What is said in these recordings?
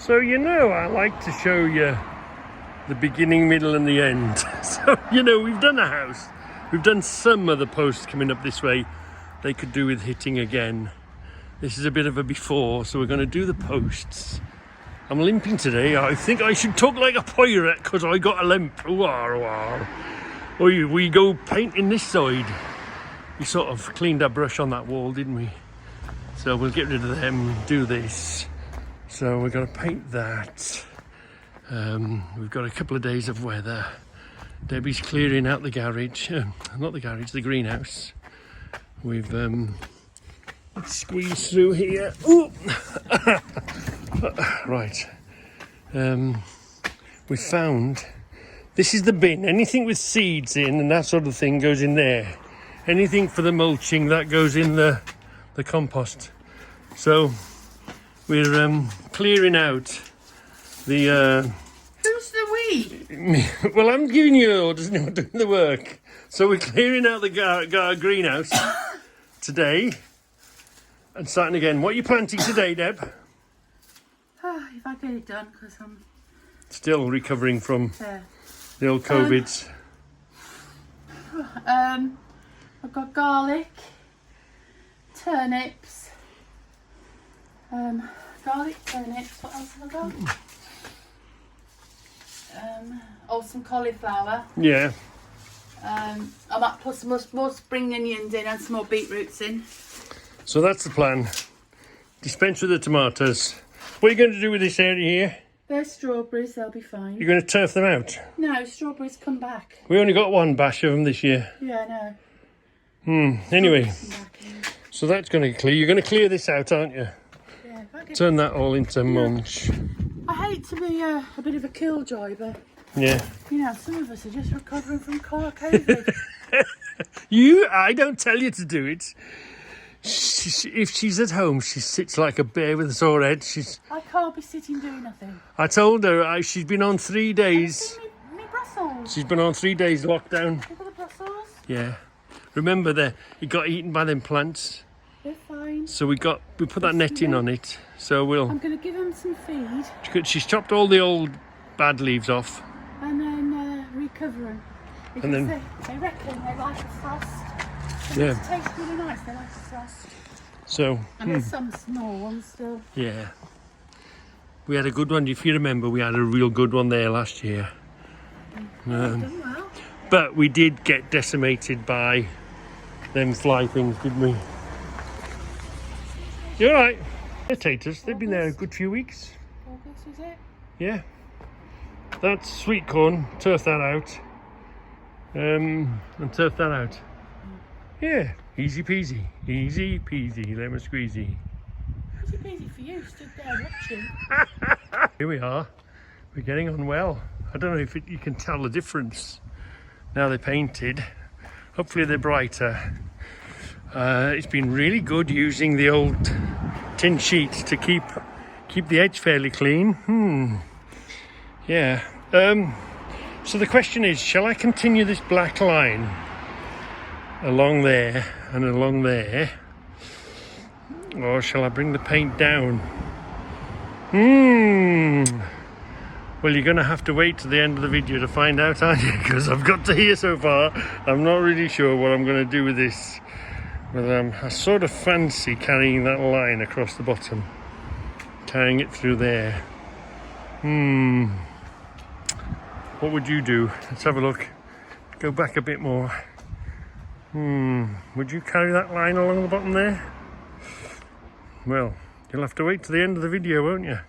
So you know I like to show you the beginning, middle and the end. So you know we've done a house. We've done some of the posts coming up this way. They could do with hitting again. This is a bit of a before, so we're going to do the posts. I'm limping today. I think I should talk like a pirate because I got a limp. We go painting this side. We sort of cleaned our brush on that wall, didn't we? So we'll get rid of them, do this. So we're going to paint that. We've got a couple of days of weather. Debbie's clearing out the garage. Not the garage, the greenhouse. We've squeezed through here. Ooh. Right. We found, this is the bin. Anything with seeds in and that sort of thing goes in there. Anything for the mulching, that goes in the compost. So we're clearing out the... Who's the we? Well, I'm giving you orders, not doing the work. So we're clearing out the greenhouse today and starting again. What are you planting today, Deb? If I get it done, because I'm still recovering from the old COVIDs. I've got garlic, turnips, what else have I got? Some cauliflower. Yeah. I might put some more spring onions in and some more beetroots in. So that's the plan. Dispense with the tomatoes. What are you going to do with this area here? They're strawberries, they'll be fine. You're going to turf them out? No, strawberries come back. We only got one batch of them this year. Yeah, I know. Anyway, so that's going to clear. You're going to clear this out, aren't you? Yeah. Turn that all into mulch. I hate to be a bit of a killjoy, but yeah, you know, some of us are just recovering from COVID. I don't tell you to do it. If she's at home, she sits like a bear with a sore head. I can't be sitting doing nothing. I told her she's been on 3 days. Me Brussels. She's been on 3 days lockdown. Look at the Brussels. Yeah. Remember it got eaten by them plants. They're fine. So we put that netting on it. So I'm going to give them some feed. She's chopped all the old bad leaves off. And then recovering. Because and then they reckon they like the frost. Yeah. It tastes really nice, they like the frost. So, and there's some small ones still. Yeah. We had a good one. If you remember, we had a real good one there last year. Done well. But we did get decimated by them fly things, didn't we? You're right. Potatoes, they've been there a good few weeks. August, is it? Yeah. That's sweet corn. Turf that out. And turf that out. Yeah, easy peasy, lemon squeezy. Easy peasy for you, stood there watching. Here we are. We're getting on well. I don't know if you can tell the difference. Now they're painted. Hopefully they're brighter. It's been really good using the old tin sheet to keep the edge fairly clean. Yeah. So the question is, shall I continue this black line along there and along there, or shall I bring the paint down? Well, you're going to have to wait to the end of the video to find out, aren't you? Because I've got to here so far. I'm not really sure what I'm going to do with this, but I sort of fancy carrying that line across the bottom, carrying it through there. What would you do? Let's have a look. Go back a bit more. Would you carry that line along the bottom there? Well, you'll have to wait to the end of the video, won't you?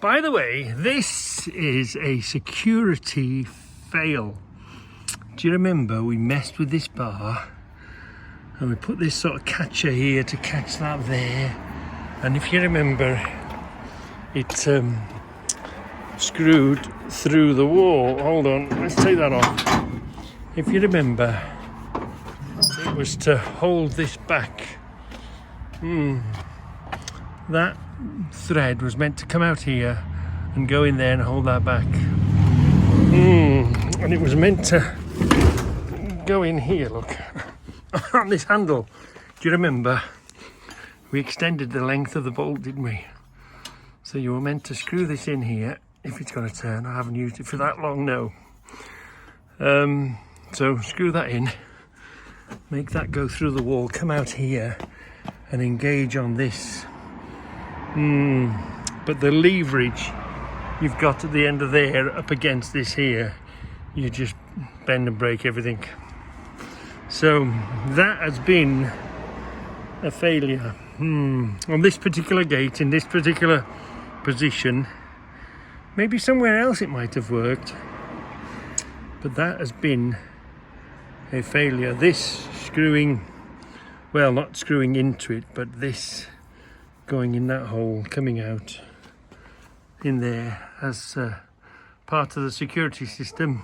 By the way, this is a security fail. Do you remember we messed with this bar and we put this sort of catcher here to catch that there, and if you remember, it screwed through the wall. Hold on, let's take that off. If you remember, it was to hold this back. That thread was meant to come out here and go in there and hold that back. And it was meant to go in here, look, on this handle. Do you remember? We extended the length of the bolt, didn't we? So you were meant to screw this in here if it's got to turn. I haven't used it for that long, no. So screw that in, make that go through the wall, come out here and engage on this. But the leverage you've got at the end of there up against this here, you just bend and break everything. So that has been a failure. On this particular gate, in this particular position, maybe somewhere else it might have worked, but that has been a failure. This screwing, well, not screwing into it, but this going in that hole, coming out in there as part of the security system.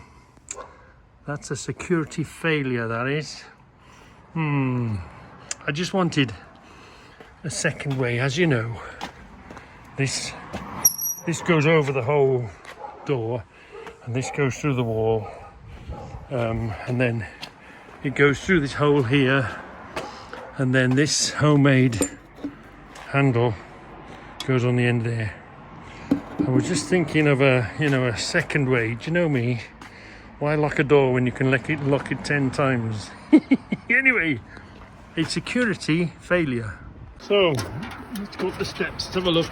That's a security failure, that is. I just wanted a second way. As you know, this goes over the whole door, and this goes through the wall, and then it goes through this hole here, and then this homemade handle goes on the end there. I was just thinking of a second way. Do you know me? Why lock a door when you can lock it 10 times? Anyway, a security failure. So let's go up the steps, let's have a look.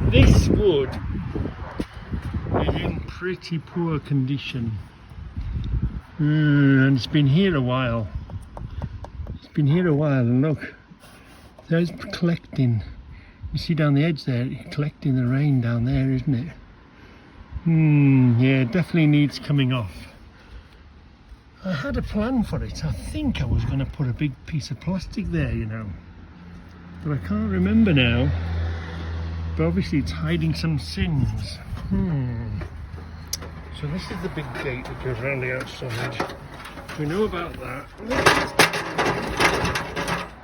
This wood is in pretty poor condition, and it's been here a while. And look, there's collecting. You see down the edge there, it's collecting the rain down there, isn't it? Yeah, it definitely needs coming off. I had a plan for it. I think I was going to put a big piece of plastic there, you know, but I can't remember now. But obviously it's hiding some sins. So this is the big gate that goes around the outside. We know about that.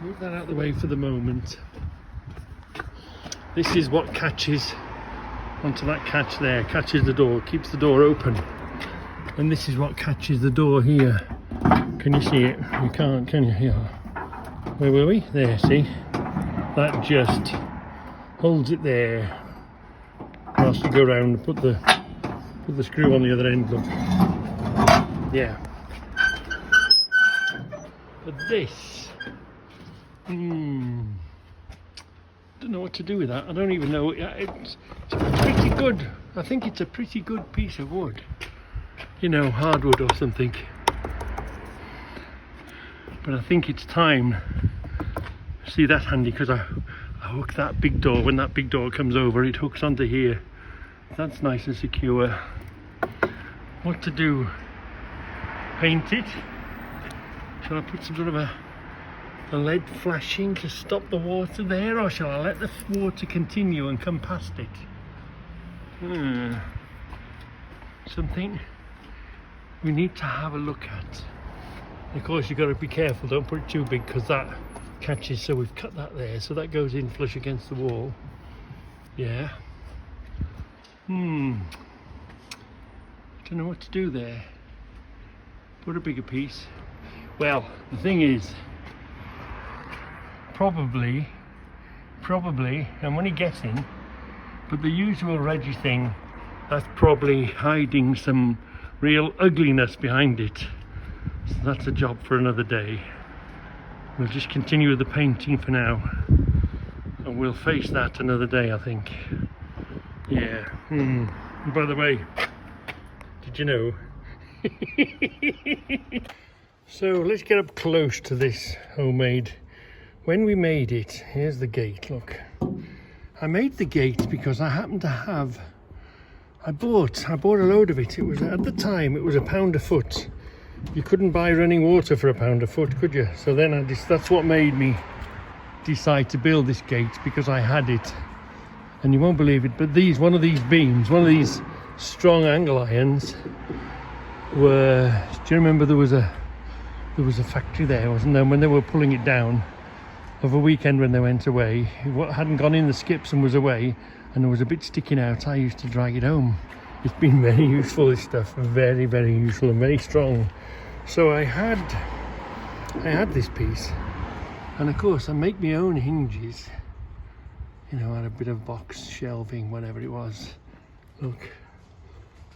Move that out of the way for the moment. This is what catches onto that catch there, catches the door, keeps the door open. And this is what catches the door here. Can you see it? You can't, can you? Here. Where were we? There, see? That just holds it there. Whilst you go around and put the screw on the other end, look. Yeah. But this, don't know what to do with that. I don't even know. It's pretty good. I think it's a pretty good piece of wood. You know, hardwood or something. But I think it's time. See, that's handy because I hook that big door. When that big door comes over, it hooks onto here. That's nice and secure. What to do? Paint it? Shall I put some sort of a lead flashing to stop the water there, or shall I let the water continue and come past it? Something we need to have a look at. Of course, you've got to be careful, don't put it too big because that catches. So we've cut that there, so that goes in flush against the wall. Yeah. Don't know what to do there. Put a bigger piece. Well, the thing is, probably, I'm only guessing, but the usual Reggie thing, that's probably hiding some real ugliness behind it. So that's a job for another day. We'll just continue with the painting for now, and we'll face that another day, I think. Yeah. And by the way, did you know? So let's get up close to this homemade. When we made it, here's the gate, look. I made the gate because I happened to have, I bought a load of it. It was, at the time, it was £1 a foot. You couldn't buy running water for £1 a foot, could you? So then that's what made me decide to build this gate, because I had it. And you won't believe it, but one of these beams, one of these strong angle irons were, do you remember there was a factory there, wasn't there, when they were pulling it down of a weekend when they went away, it hadn't gone in the skips and was away, and there was a bit sticking out. I used to drag it home. It's been very useful, this stuff, very, very useful and very strong. So I had this piece, and of course I make my own hinges. you know, had a bit of box shelving, whatever it was. Look,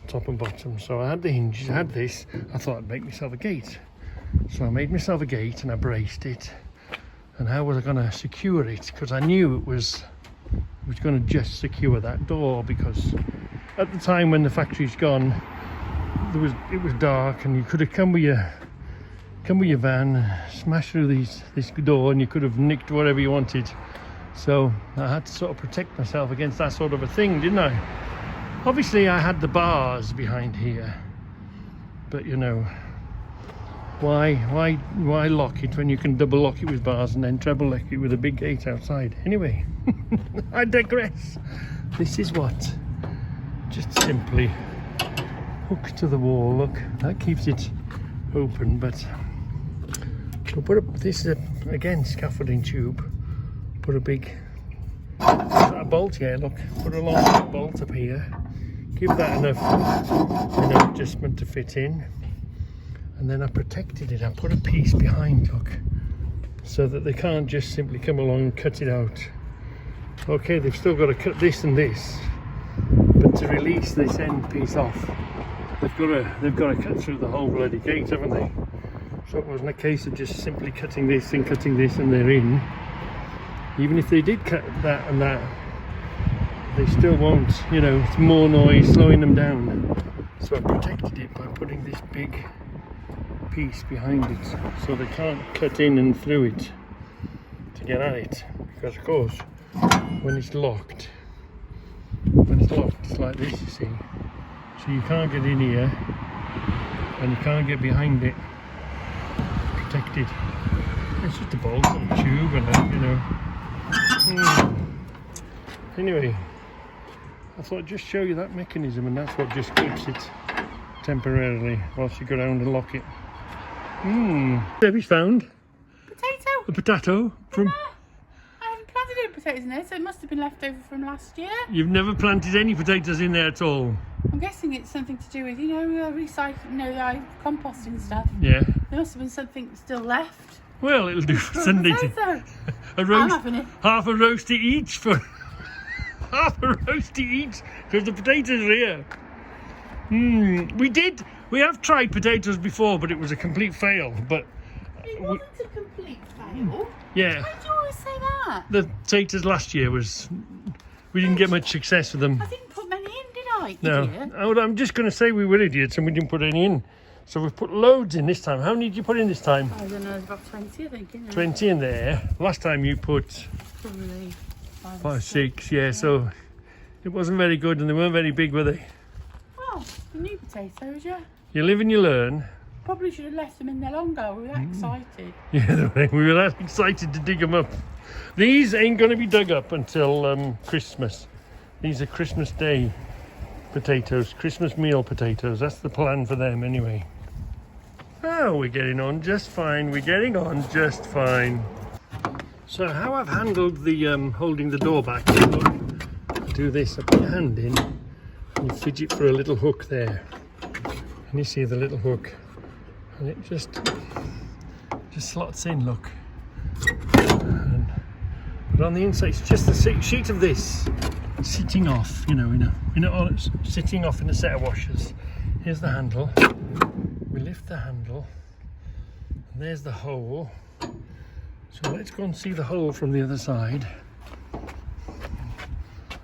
top and bottom. So I had the hinges, I had this. I thought I'd make myself a gate. So I made myself a gate and I braced it. And how was I going to secure it? Because I knew it was going to just secure that door, because at the time when the factory's gone, it was dark and you could have come with your van, smash through this door, and you could have nicked whatever you wanted. So I had to sort of protect myself against that sort of a thing, didn't I? Obviously I had the bars behind here, but you know, why lock it when you can double lock it with bars and then treble lock it with a big gate outside? Anyway, I digress. This is what, just simply hook to the wall. Look, that keeps it open, but we'll put this is again scaffolding tube. Put a big bolt here. Look, put a long bolt up here. Give that enough adjustment to fit in, and then I protected it. I put a piece behind, look, so that they can't just simply come along and cut it out. Okay, they've still got to cut this and this, but to release this end piece off, they've got to cut through the whole bloody gate, haven't they? So it wasn't a case of just simply cutting this and they're in. Even if they did cut that and that, they still won't, you know, it's more noise slowing them down. So I protected it by putting this big piece behind it, so they can't cut in and through it to get at it. Because of course, when it's locked, it's like this, you see. So you can't get in here, and you can't get behind it. Protected. It's just a bolt and a tube and that, you know. Anyway, I thought I'd just show you that mechanism, and that's what just clips it temporarily whilst you go around and lock it. Debbie's found a potato from... I haven't planted any potatoes in there, so it must have been left over from last year. You've never planted any potatoes in there at all? I'm guessing it's something to do with, you know, recycling, you know, like composting stuff. Yeah. There must have been something still left. Well, it'll do for Sunday. A roast, I'm having it. half a roasty each for... half a roasty each, because the potatoes are here. We have tried potatoes before, but it was a complete fail. But it wasn't a complete fail. Yeah. Why do you always say that? The potatoes last year we didn't get much success with them. I didn't put many in, did I? No. Idiot? I'm just going to say we were idiots and we didn't put any in. So we've put loads in this time. How many did you put in this time? I don't know, there's about 20, I think, isn't there? 20 in there. Last time you put... Probably 5 or 6, yeah, so it wasn't very good, and they weren't very big, were they? Well, the new potatoes, yeah. You live and you learn. Probably should have left them in there longer. We were that excited. Yeah, we were that excited to dig them up. These ain't going to be dug up until Christmas. These are Christmas Day potatoes, Christmas meal potatoes. That's the plan for them anyway. Oh, we're getting on just fine. We're getting on just fine. So how I've handled the holding the door back, do this, I put your hand in and you fidget for a little hook there, and you see the little hook, and it just slots in, look. But on the inside it's just a sheet of this sitting off, you know, sitting off in a set of washers. Here's the handle. We lift the handle, and there's the hole. So let's go and see the hole from the other side.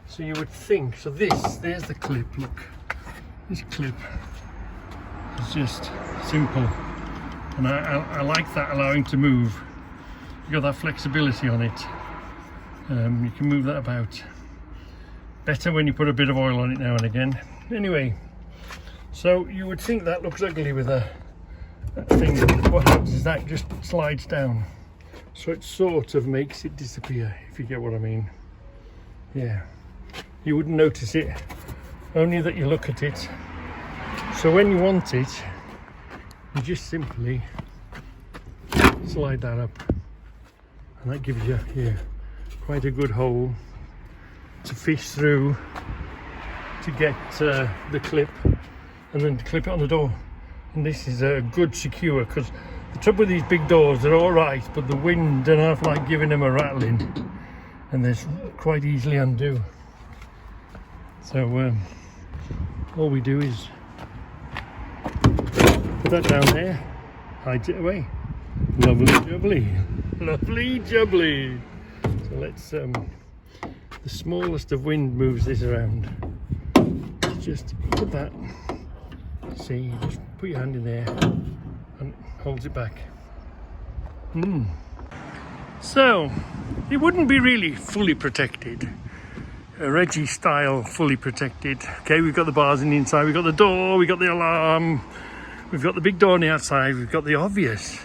So you would think, so there's the clip, look. This clip is just simple. And I like that, allowing to move. You got that flexibility on it. You can move that about. Better when you put a bit of oil on it now and again. Anyway, so you would think that looks ugly with that thing. What happens is that just slides down. So it sort of makes it disappear, if you get what I mean. Yeah, you wouldn't notice it, only that you look at it. So when you want it, you just simply slide that up, and that gives you here quite a good hole to fish through to get the clip, and then to clip it on the door. And this is a good secure, because the trouble with these big doors, they're all right, but the wind and I like giving them a rattling, and there's quite easily undo. So all we do is put that down there, hides it away. Lovely jubbly, lovely jubbly. So let's, the smallest of wind moves this around. Just put that, see, just put your hand in there and holds it back. So it wouldn't be really fully protected, a Reggie style fully protected. Okay, we've got the bars in the inside, we've got the door, we've got the alarm, we've got the big door on the outside, we've got the obvious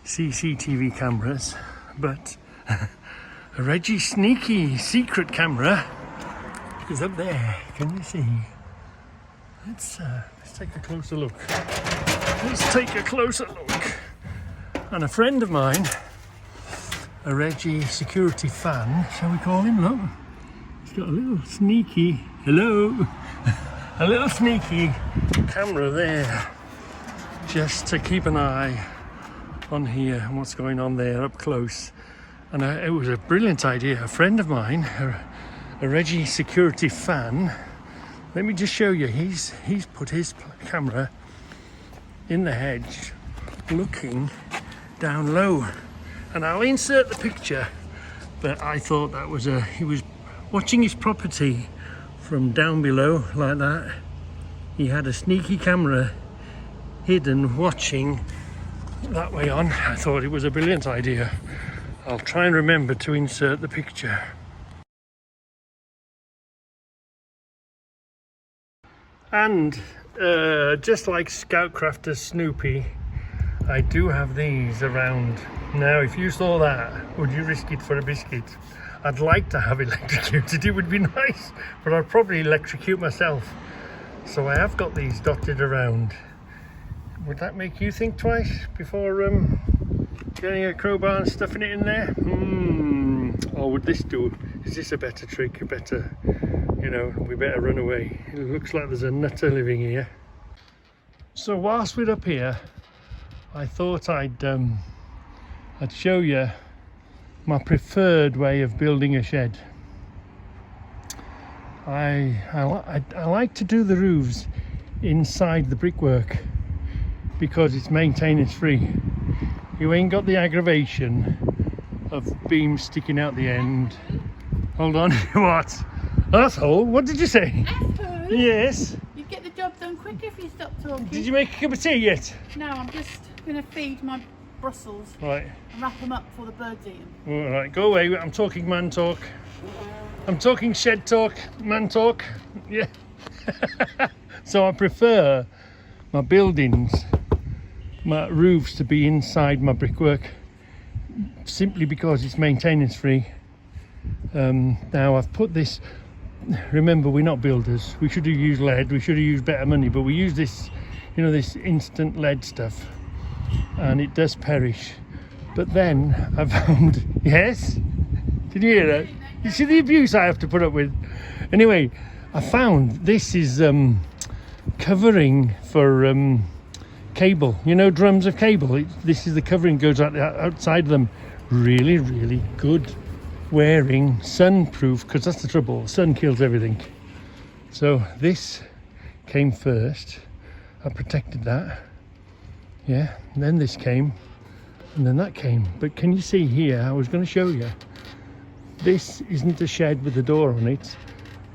CCTV cameras, but a Reggie sneaky secret camera is up there. Can you see? Let's take a closer look. Let's take a closer look. And a friend of mine, a Reggie security fan, shall we call him? Look, he's got a little sneaky, hello, a little sneaky camera there, just to keep an eye on here and what's going on there up close. And it was a brilliant idea. A friend of mine, a Reggie security fan, let me just show you, he's put his camera in the hedge looking down low, and I'll insert the picture, but I thought that was he was watching his property from down below like that. He had a sneaky camera hidden watching that way on. I thought it was a brilliant idea. I'll try and remember to insert the picture. And just like Scoutcrafter Snoopy, I do have these around. Now, if you saw that, would you risk it for a biscuit? I'd like to have electrocuted, it would be nice, but I'd probably electrocute myself. So I have got these dotted around. Would that make you think twice before getting a crowbar and stuffing it in there? Or would this do? Is this a better trick? A better, you know, we better run away. It looks like there's a nutter living here. So whilst we're up here, I thought I'd show you my preferred way of building a shed. I like to do the roofs inside the brickwork because it's maintenance free. You ain't got the aggravation of beams sticking out the end. Hold on, what? Asshole, what did you say? Asshole? Yes. You get the job done quick if you stop talking. Did you make a cup of tea yet? No, I'm just going to feed my Brussels. Right. And wrap them up before the birds eat them. All right, go away. I'm talking man talk. I'm talking shed talk, man talk. Yeah. So I prefer my buildings, my roofs to be inside my brickwork, simply because it's maintenance free. Now I've put this, remember we're not builders, we should have used lead, we should have used better money, but we use this, you know, this instant lead stuff, and it does perish. But then I found, yes, did you hear that? You see the abuse I have to put up with? Anyway, I found this is covering for cable, you know, drums of cable. This is the covering, goes out the outside of them. Really, really good wearing, sun-proof, because that's the trouble, sun kills everything. So this came first, I protected that, yeah, and then this came, and then that came. But can you see here, I was going to show you, this isn't a shed with a door on it,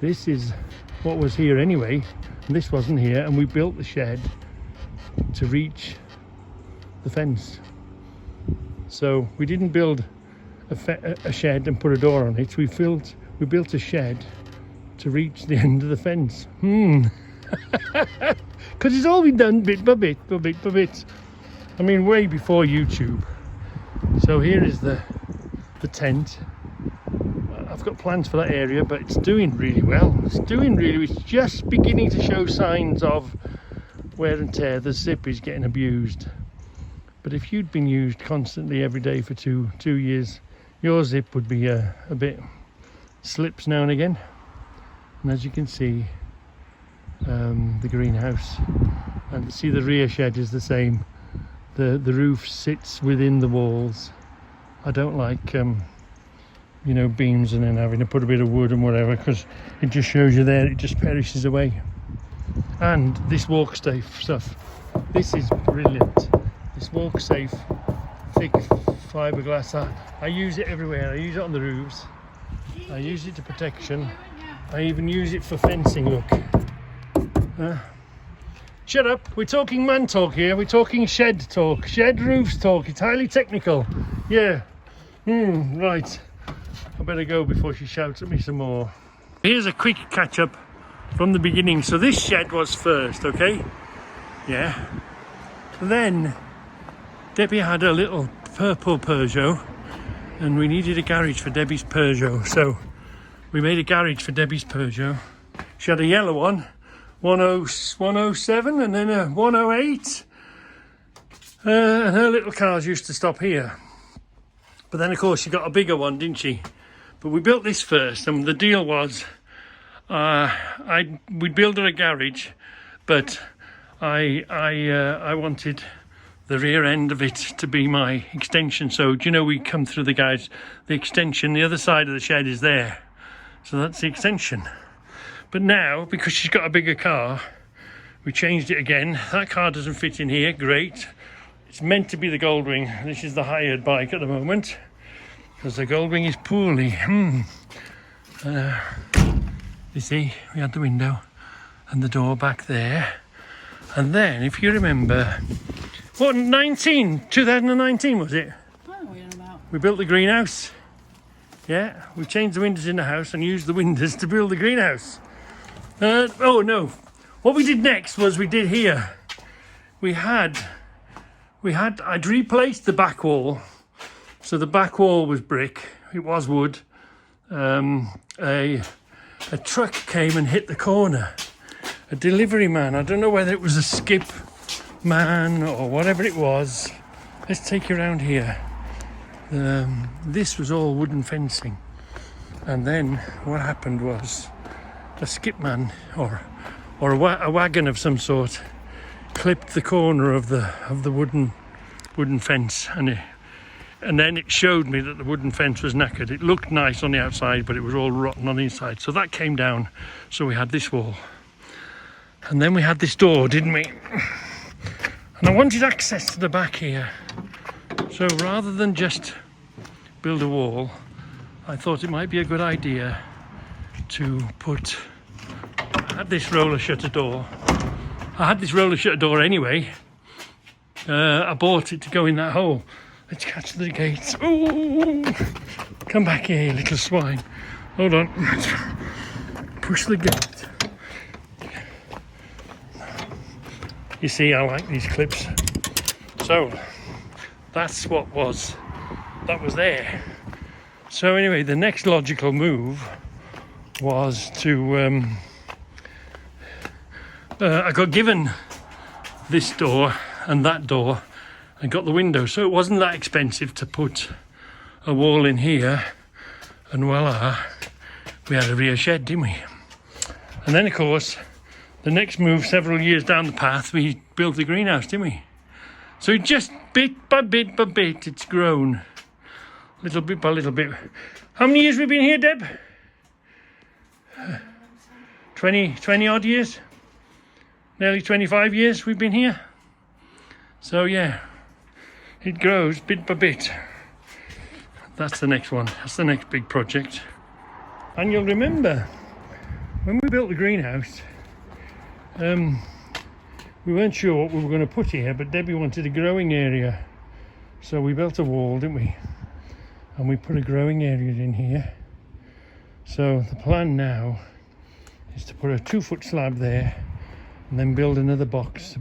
this is what was here anyway, and this wasn't here, and we built the shed to reach the fence. So we didn't build a shed and put a door on it, we built a shed to reach the end of the fence. Because it's all been done bit by bit, by bit by bit. I mean, way before YouTube. So here is the tent. I've got plans for that area, but it's doing really well. It's just beginning to show signs of wear and tear. The zip is getting abused. But if you'd been used constantly every day for two years, your zip would be a bit slips now and again. And as you can see, the greenhouse, and see the rear shed is the same. The roof sits within the walls. I don't like you know, beams and then having to put a bit of wood and whatever, because it just shows you there, it just perishes away. And this walk safe stuff, this is brilliant. This walk safe thick fiberglass, I use it everywhere. I use it on the roofs, I use it to protection, I even use it for fencing. Look, shut up, we're talking man talk here, we're talking shed talk, shed roofs talk, it's highly technical. Yeah, right, I better go before she shouts at me some more. Here's a quick catch up from the beginning. So this shed was first, okay? Yeah. Then Debbie had a little purple Peugeot and we needed a garage for Debbie's Peugeot. So we made a garage for Debbie's Peugeot. She had a yellow one, 107 and then a 108. And her little cars used to stop here. But then of course she got a bigger one, didn't she? But we built this first, and the deal was we'd build her a garage, but I wanted the rear end of it to be my extension. So do you know, we come through the garage, the extension, the other side of the shed is there, so that's the extension. But now, because she's got a bigger car, we changed it again. That car doesn't fit in here, great. It's meant to be the Goldwing. This is the hired bike at the moment, because the Goldwing is poorly. You see, we had the window and the door back there. And then, if you remember, 2019 was it? What are we on about? We built the greenhouse. Yeah, we changed the windows in the house and used the windows to build the greenhouse. Oh no, what we did next was we did here. I'd replaced the back wall. So the back wall was brick, it was wood. A truck came and hit the corner. A delivery man, I don't know whether it was a skip man or whatever it was. Let's take you around here. This was all wooden fencing. And then what happened was a skip man or a wagon of some sort clipped the corner of the wooden fence, and then it showed me that the wooden fence was knackered. It looked nice on the outside, but it was all rotten on the inside. So that came down. So we had this wall. And then we had this door, didn't we? And I wanted access to the back here. So rather than just build a wall, I thought it might be a good idea to put... I had this roller shutter door. I had this roller shutter door anyway. I bought it to go in that hole. Let's catch the gates. Ooh, come back here, you little swine. Hold on. Push the gate. You see, I like these clips. So that's what was there. So anyway, the next logical move was to I got given this door and that door and got the window, so it wasn't that expensive to put a wall in here, and voila, we had a rear shed, didn't we? And then of course the next move, several years down the path, we built the greenhouse, didn't we? So just bit by bit by bit it's grown, little bit by little bit. How many years have we been here, Deb? 20 odd years, nearly 25 years we've been here. So yeah, it grows bit by bit. That's the next one. That's the next big project. And you'll remember when we built the greenhouse, we weren't sure what we were going to put here, but Debbie wanted a growing area. So we built a wall, didn't we? And we put a growing area in here. So the plan now is to put a 2-foot slab there and then build another box,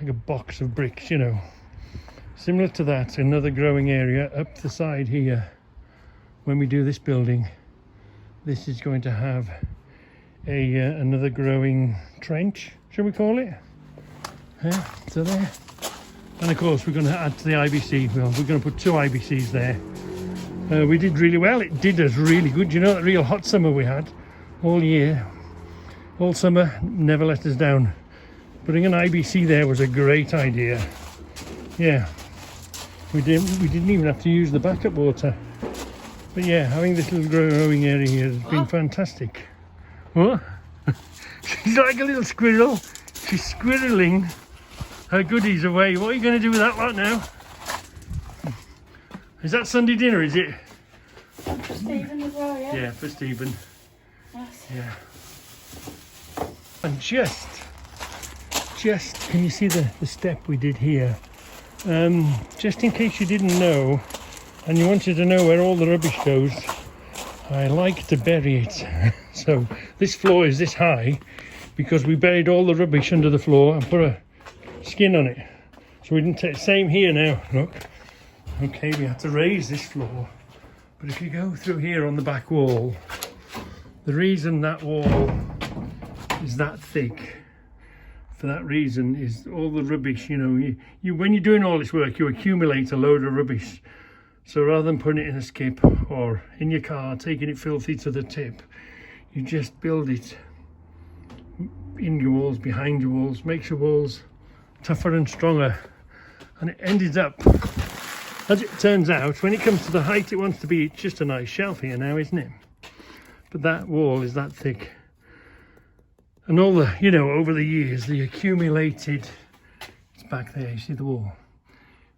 like a box of bricks, you know. Similar to that, another growing area up the side here. When we do this building, this is going to have another growing trench, shall we call it? Yeah, so there. And of course we're going to add to the IBC. Well, we're going to put 2 IBCs there. We did really well. It did us really good. You know, that real hot summer we had all year, all summer, never let us down. Putting an IBC there was a great idea. Yeah, we didn't even have to use the backup water. But yeah, having this little growing area here has been fantastic. What? She's like a little squirrel. She's squirreling her goodies away. What are you going to do with that lot now? Is that Sunday dinner, is it? For Stephen as well, yeah? Yeah, for Stephen. Yes. Yeah. And just, can you see the step we did here? Just in case you didn't know, and you wanted to know where all the rubbish goes, I like to bury it. So this floor is this high because we buried all the rubbish under the floor and put a skin on it. So we didn't take, same here now, look. Okay, we had to raise this floor. But if you go through here on the back wall, the reason that wall is that thick, for that reason, is all the rubbish, you know, you when you're doing all this work, you accumulate a load of rubbish. So rather than putting it in a skip or in your car, taking it filthy to the tip, you just build it in your walls, behind your walls, makes your walls tougher and stronger. And it ended up, as it turns out, when it comes to the height it wants to be, it's just a nice shelf here now, isn't it? But that wall is that thick. And all the, you know, over the years, the accumulated, it's back there, you see the wall?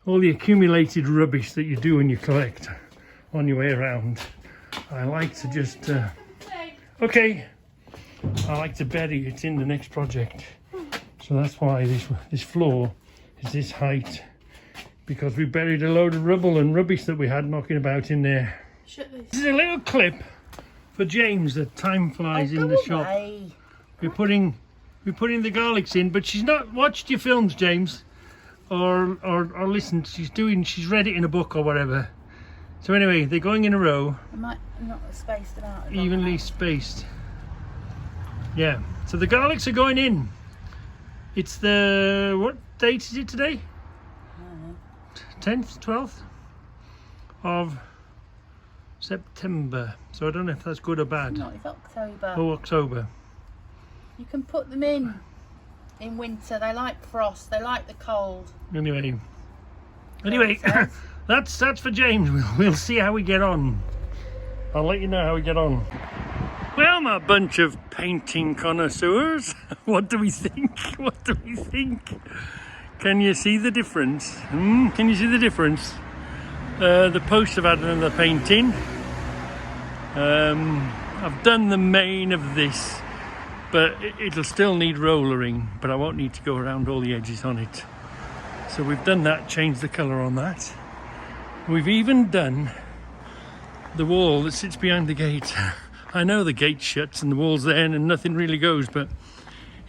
All the accumulated rubbish that you do and you collect on your way around, I like to just, okay, I like to bury it in the next project. So that's why this floor is this height, because we buried a load of rubble and rubbish that we had knocking about in there. Shut this. This is a little clip for James that time flies in the shop. We're putting the garlics in, but she's not watched your films, James, or listened. She's read it in a book or whatever. So anyway, they're going in a row. I might not have spaced them out. Evenly spaced. Yeah. So the garlics are going in. It's the, what date is it today? I don't know. 10th, 12th of September. So I don't know if that's good or bad. Not, it's October. Oh, October. You can put them in winter. They like frost. They like the cold. Anyway, that's for James. We'll see how we get on. I'll let you know how we get on. Well, my bunch of painting connoisseurs, what do we think? What do we think? Can you see the difference? Can you see the difference? The posts have had another painting. I've done the main of this, but it'll still need rollering, but I won't need to go around all the edges on it. So we've done that, changed the colour on that. We've even done the wall that sits behind the gate. I know the gate shuts and the wall's there and nothing really goes, but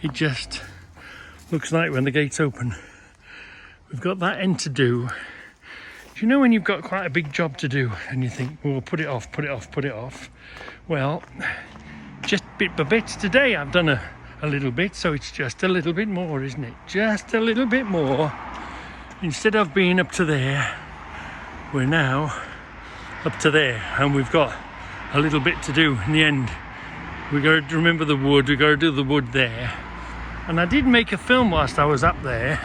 it just looks like when the gate's open. We've got that end to do. Do you know when you've got quite a big job to do and you think, well, put it off, put it off, put it off? Well, just bit by bit today I've done a little bit, so it's just a little bit more, isn't it? Just a little bit more. Instead of being up to there, we're now up to there, and we've got a little bit to do in the end. We've got to remember the wood, we've got to do the wood there. And I did make a film whilst I was up there,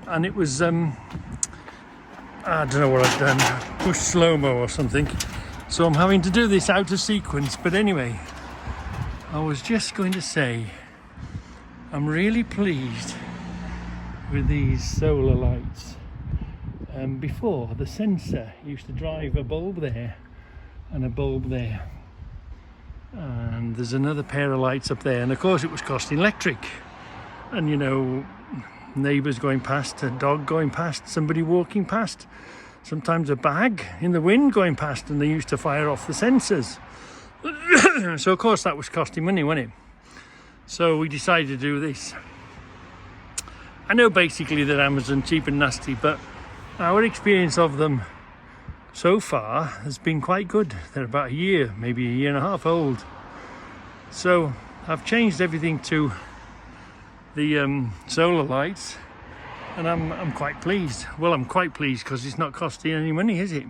and it was, I don't know what I've done, push slow-mo or something. So I'm having to do this out of sequence, but anyway, I was just going to say, I'm really pleased with these solar lights. Before, the sensor used to drive a bulb there and a bulb there, and there's another pair of lights up there, and of course it was costing electric. And you know, neighbours going past, a dog going past, somebody walking past, sometimes a bag in the wind going past, and they used to fire off the sensors. So of course that was costing money, wasn't it? So we decided to do this. I know basically that Amazon cheap and nasty, but our experience of them so far has been quite good. They're about a year, maybe a year and a half old. So I've changed everything to the solar lights, and I'm quite pleased. Well, I'm quite pleased because it's not costing any money, is it?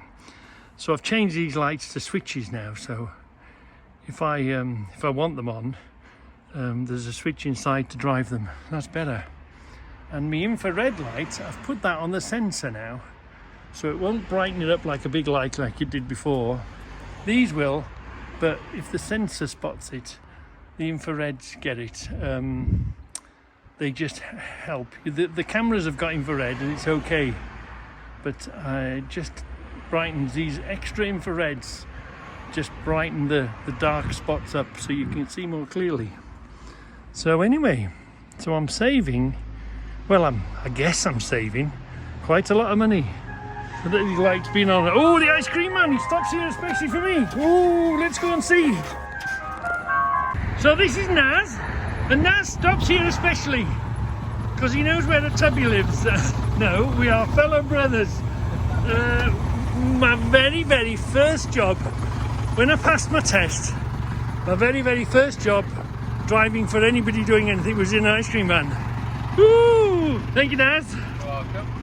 So I've changed these lights to switches now. So if I want them on, there's a switch inside to drive them. That's better. And my infrared light, I've put that on the sensor now. so it won't brighten it up like a big light like it did before. These will, but if the sensor spots it, the infrareds get it. They just help. The cameras have got infrared and it's okay, but it just brightens these extra infrareds, just brighten the dark spots up so you can see more clearly. So anyway, so I'm saving, well, I guess I'm saving quite a lot of money. So that these lights being on. Oh, the ice cream man, he stops here especially for me. Oh, let's go and see. So this is Naz, and Naz stops here especially because he knows where the tubby lives. No, we are fellow brothers. My very, very first job, when I passed my test, my very, very first job driving for anybody doing anything was in an ice cream van. Woo! Thank you, Naz. You're welcome.